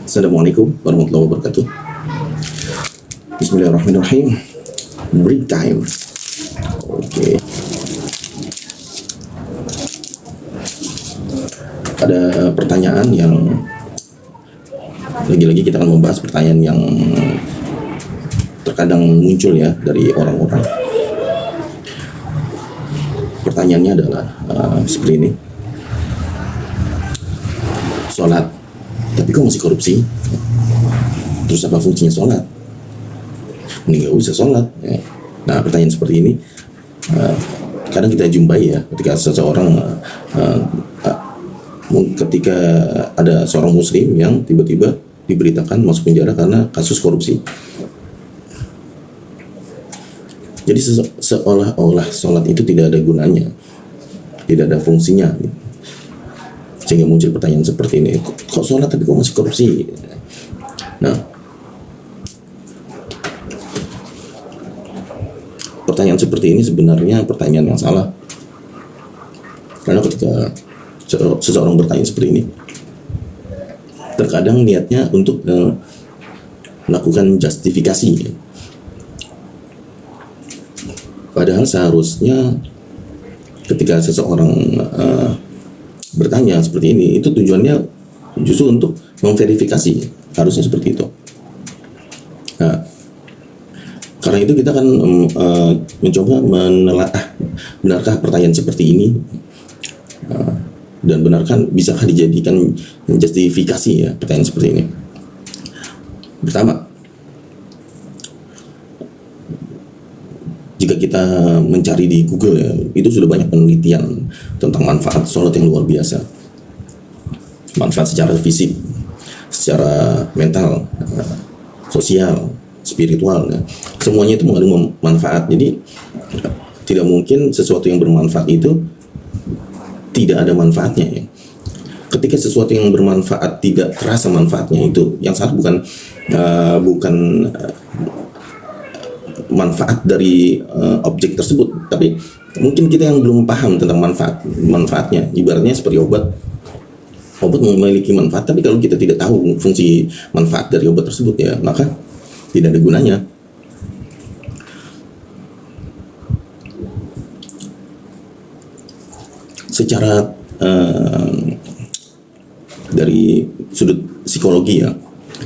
Assalamualaikum warahmatullahi wabarakatuh. Bismillahirrahmanirrahim. Break time. Oke. Ada pertanyaan yang lagi-lagi kita akan membahas pertanyaan yang terkadang muncul ya dari orang-orang. Pertanyaannya adalah seperti ini. Sholat, tapi kok masih korupsi? Terus apa fungsinya sholat? Ini nggak usah sholat. Ya. Nah, pertanyaan seperti ini kadang kita jumpai ya ketika seseorang ketika ada seorang muslim yang tiba-tiba diberitakan masuk penjara karena kasus korupsi. Jadi seolah-olah sholat itu tidak ada gunanya, tidak ada fungsinya. Sehingga muncul pertanyaan seperti ini, kok sholat tapi kok masih korupsi? Nah, pertanyaan seperti ini sebenarnya pertanyaan yang salah. Karena ketika seseorang bertanya seperti ini, terkadang niatnya untuk melakukan justifikasi. Padahal seharusnya ketika seseorang bertanya seperti ini, itu tujuannya justru untuk memverifikasi, harusnya seperti itu. Nah, karena itu kita akan mencoba menelaah benarkah pertanyaan seperti ini, dan benarkah bisakah dijadikan justifikasi ya pertanyaan seperti ini. Pertama, jika kita mencari di Google ya, itu sudah banyak penelitian tentang manfaat sholat yang luar biasa. Manfaat secara fisik, secara mental, sosial, spiritual ya. Semuanya itu mengandung manfaat. Jadi tidak mungkin sesuatu yang bermanfaat itu tidak ada manfaatnya ya. Ketika sesuatu yang bermanfaat tidak terasa manfaatnya, itu yang salah bukan manfaat dari objek tersebut, tapi mungkin kita yang belum paham tentang manfaatnya. Ibaratnya seperti obat memiliki manfaat, tapi kalau kita tidak tahu fungsi manfaat dari obat tersebut ya, maka tidak ada gunanya. Secara dari sudut psikologi ya,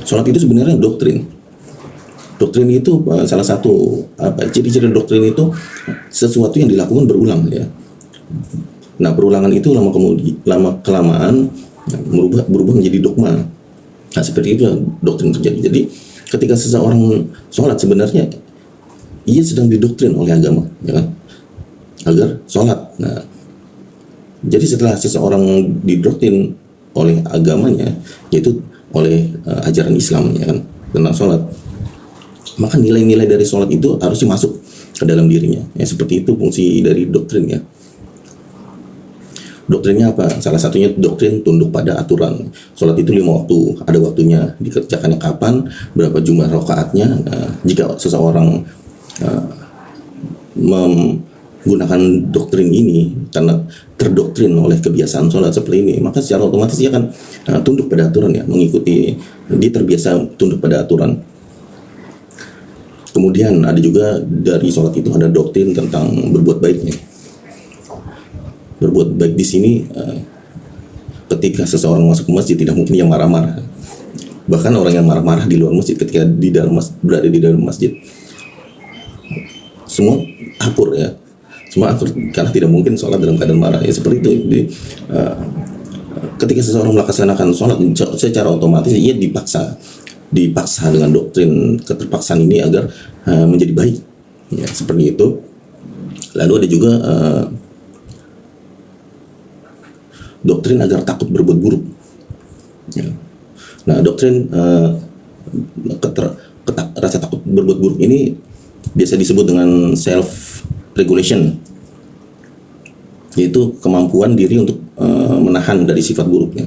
sholat itu sebenarnya doktrin. Doktrin itu salah satu ciri-ciri doktrin itu sesuatu yang dilakukan berulang ya. Nah, perulangan itu lama kelamaan berubah menjadi dogma. Nah, seperti itu doktrin terjadi. Jadi ketika seseorang sholat, sebenarnya ia sedang didoktrin oleh agama, ya kan, agar sholat. Nah, jadi setelah seseorang didoktrin oleh agamanya, yaitu oleh ajaran Islam, ya kan, tentang sholat, maka nilai-nilai dari sholat itu harusnya masuk ke dalam dirinya. Ya, seperti itu fungsi dari doktrin ya. Doktrinnya apa? Salah satunya doktrin tunduk pada aturan. Sholat itu 5 waktu, ada waktunya, dikerjakannya kapan, berapa jumlah rakaatnya. Nah, jika seseorang menggunakan doktrin ini karena terdoktrin oleh kebiasaan sholat seperti ini, maka secara otomatis dia akan tunduk pada aturan ya, mengikuti, dia terbiasa tunduk pada aturan. Kemudian ada juga dari sholat itu ada doktrin tentang berbuat baiknya. Berbuat baik di sini ketika seseorang masuk ke masjid tidak mungkin yang marah-marah. Bahkan orang yang marah-marah di luar masjid ketika berada di dalam masjid, semua akur ya. Semua akur karena tidak mungkin sholat dalam keadaan marah ya, seperti itu. Jadi, ketika seseorang melaksanakan sholat secara otomatis ia dipaksa dengan doktrin keterpaksaan ini agar menjadi baik ya, seperti itu. Lalu ada juga doktrin agar takut berbuat buruk ya. Nah, doktrin rasa takut berbuat buruk ini biasa disebut dengan self regulation, yaitu kemampuan diri untuk menahan dari sifat buruknya.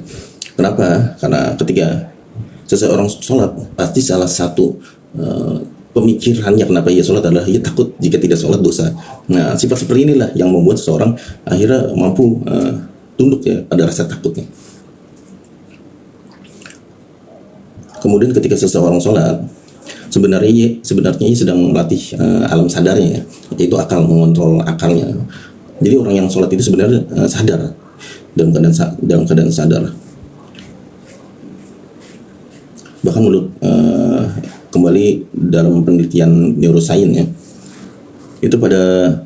Kenapa? Karena ketika seseorang sholat, pasti salah satu pemikirannya kenapa ia sholat adalah ia takut jika tidak sholat dosa. Nah, sifat seperti inilah yang membuat seseorang akhirnya mampu tunduk ya pada rasa takutnya. Kemudian ketika seseorang sholat, sebenarnya ia sedang melatih alam sadarnya, yaitu akal, mengontrol akalnya. Jadi orang yang sholat itu sebenarnya sadar, dalam keadaan sadar. Bahkan menurut kembali dalam penelitian neuroscience ya, itu pada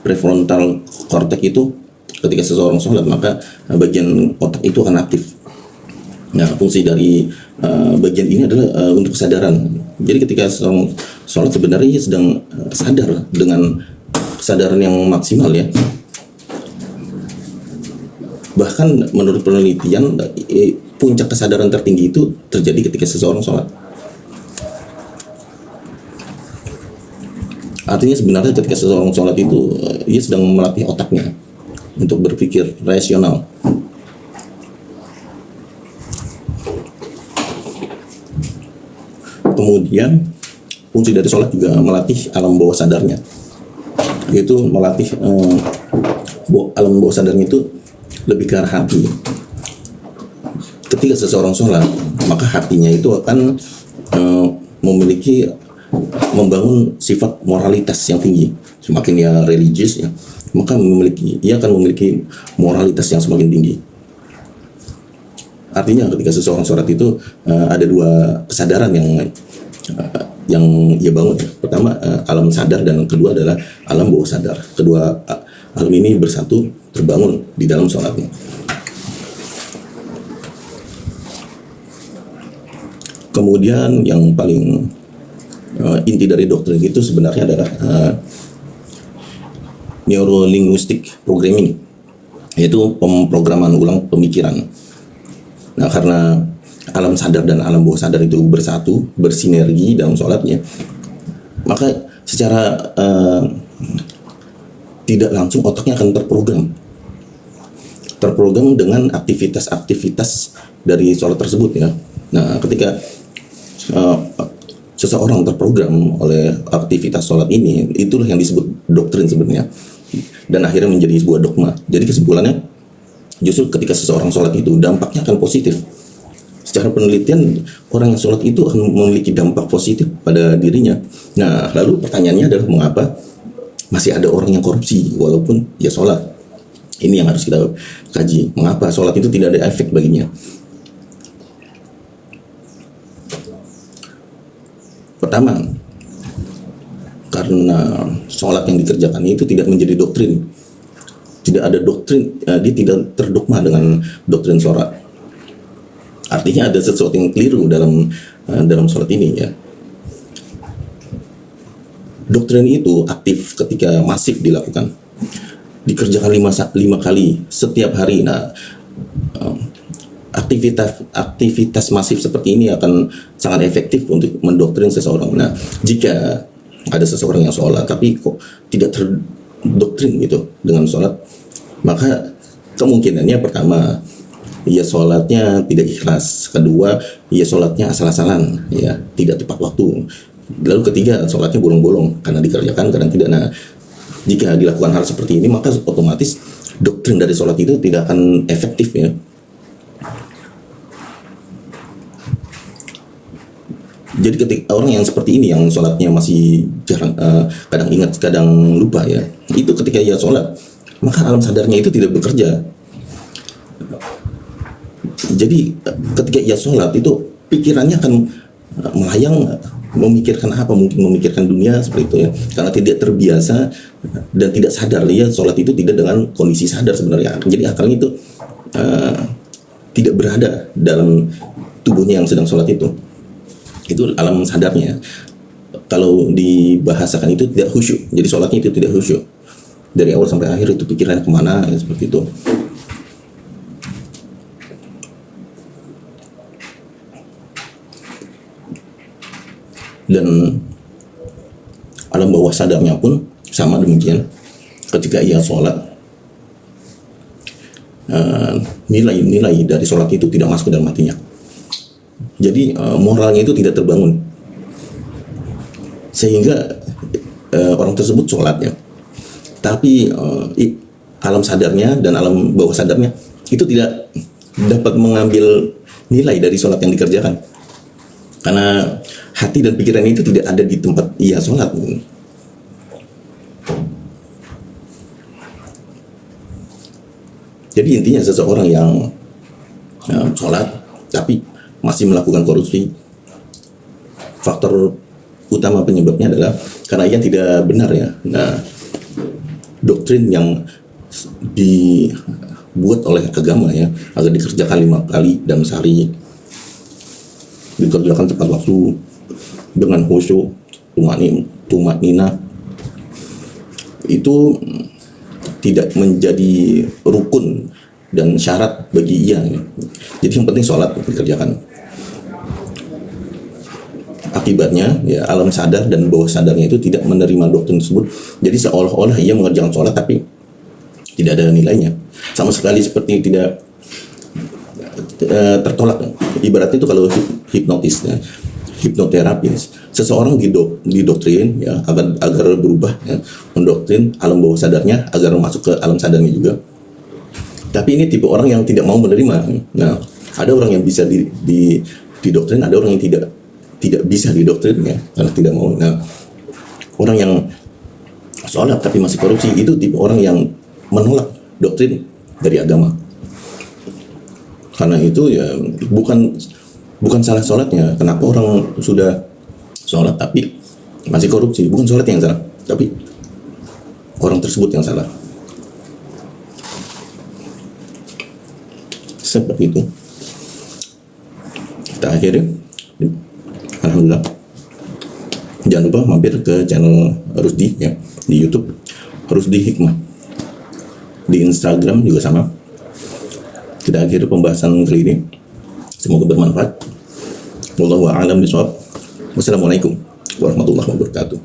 prefrontal cortex itu ketika seseorang sholat, maka bagian otak itu akan aktif. Nah, fungsi dari bagian ini adalah untuk kesadaran. Jadi ketika seseorang sholat sebenarnya ia sedang sadar dengan kesadaran yang maksimal ya. Bahkan menurut penelitian puncak kesadaran tertinggi itu terjadi ketika seseorang sholat. Artinya sebenarnya ketika seseorang sholat itu ia sedang melatih otaknya untuk berpikir rasional. Kemudian fungsi dari sholat juga melatih alam bawah sadarnya, yaitu melatih alam bawah sadarnya itu lebih ke arah hati. Ketika seseorang sholat, maka hatinya itu akan membangun sifat moralitas yang tinggi. Semakin dia religius ya, maka ia akan memiliki moralitas yang semakin tinggi. Artinya ketika seseorang sholat itu ada dua kesadaran yang ia bangun. Pertama alam sadar, dan kedua adalah alam bawah sadar. Kedua alam ini bersatu terbangun di dalam sholatnya. Kemudian yang paling inti dari doktrin itu sebenarnya adalah neurolinguistic programming, yaitu pemrograman ulang pemikiran. Nah, karena alam sadar dan alam bawah sadar itu bersatu, bersinergi dalam sholatnya, maka secara tidak langsung otaknya akan terprogram dengan aktivitas-aktivitas dari sholat tersebut ya. Nah, ketika seseorang terprogram oleh aktivitas sholat ini, itulah yang disebut doktrin sebenarnya, dan akhirnya menjadi sebuah dogma. Jadi kesimpulannya, justru ketika seseorang sholat itu dampaknya akan positif. Secara penelitian, orang yang sholat itu akan memiliki dampak positif pada dirinya. Nah, lalu pertanyaannya adalah mengapa masih ada orang yang korupsi walaupun dia sholat? Ini yang harus kita kaji. Mengapa sholat itu tidak ada efek baginya? Pertama, karena sholat yang dikerjakan itu tidak menjadi doktrin. Tidak ada doktrin, dia tidak terdogma dengan doktrin sholat. Artinya ada sesuatu yang keliru dalam sholat ini ya. Doktrin itu aktif ketika masif dilakukan, dikerjakan 5 kali setiap hari. Nah, aktivitas masif seperti ini akan sangat efektif untuk mendoktrin seseorang. Nah, jika ada seseorang yang sholat tapi kok tidak terdoktrin gitu dengan sholat, maka kemungkinannya pertama, ia sholatnya tidak ikhlas. Kedua, ia sholatnya asal-asalan, ya, tidak tepat waktu. Lalu ketiga, sholatnya bolong-bolong karena dikerjakan, kadang tidak. Nah, jika dilakukan hal seperti ini, maka otomatis doktrin dari sholat itu tidak akan efektif ya. Jadi ketika orang yang seperti ini, yang sholatnya masih jarang, kadang ingat, kadang lupa ya, itu ketika ia sholat, maka alam sadarnya itu tidak bekerja. Jadi ketika ia sholat itu pikirannya akan melayang, memikirkan apa, mungkin memikirkan dunia seperti itu ya, karena tidak terbiasa dan tidak sadar. Ia sholat itu tidak dengan kondisi sadar sebenarnya. Jadi akalnya itu tidak berada dalam tubuhnya yang sedang sholat itu alam sadarnya. Kalau dibahasakan itu tidak khusyuk. Jadi sholatnya itu tidak khusyuk. Dari awal sampai akhir itu pikirannya kemana ya, seperti itu. Dan alam bawah sadarnya pun sama demikian. Ketika ia sholat, nilai-nilai dari sholat itu tidak masuk ke dalam hatinya. Jadi moralnya itu tidak terbangun, sehingga orang tersebut sholatnya, tapi alam sadarnya dan alam bawah sadarnya itu tidak dapat mengambil nilai dari sholat yang dikerjakan. Karena hati dan pikiran itu tidak ada di tempat ia sholat. Jadi intinya seseorang yang sholat tapi masih melakukan korupsi, faktor utama penyebabnya adalah karena ia tidak benar ya. Nah, doktrin yang dibuat oleh agama ya agar dikerjakan 5 kali dalam sehari, dikerjakan tepat waktu dengan khusyuk, tumak nina, itu tidak menjadi rukun dan syarat bagi ia. Jadi yang penting sholat dikerjakan. Akibatnya ya alam sadar dan bawah sadarnya itu tidak menerima doktrin tersebut. Jadi seolah-olah ia mengerjakan sholat tapi tidak ada nilainya, sama sekali seperti tidak tertolak. Ibaratnya itu kalau hipnotis ya, hipnoterapi, seseorang didoktrin ya agar berubah ya, mendoktrin alam bawah sadarnya agar masuk ke alam sadarnya juga. Tapi ini tipe orang yang tidak mau menerima. Nah, ada orang yang bisa didoktrin, ada orang yang tidak bisa didoktrin ya karena tidak mau. Nah, orang yang sholat tapi masih korupsi itu tipe orang yang menolak doktrin dari agama. Karena itu ya bukan salah sholatnya. Kenapa orang sudah sholat tapi masih korupsi? Bukan sholat yang salah, tapi orang tersebut yang salah. Seperti itu. Kita akhiri. Alhamdulillah. Jangan lupa mampir ke channel Rusdi ya di YouTube, Rusdi Hikmah. Di Instagram juga sama. Kita akhiri pembahasan kali ini. Semoga bermanfaat. Wallahu a'lam bishawab. Wassalamualaikum warahmatullahi wabarakatuh.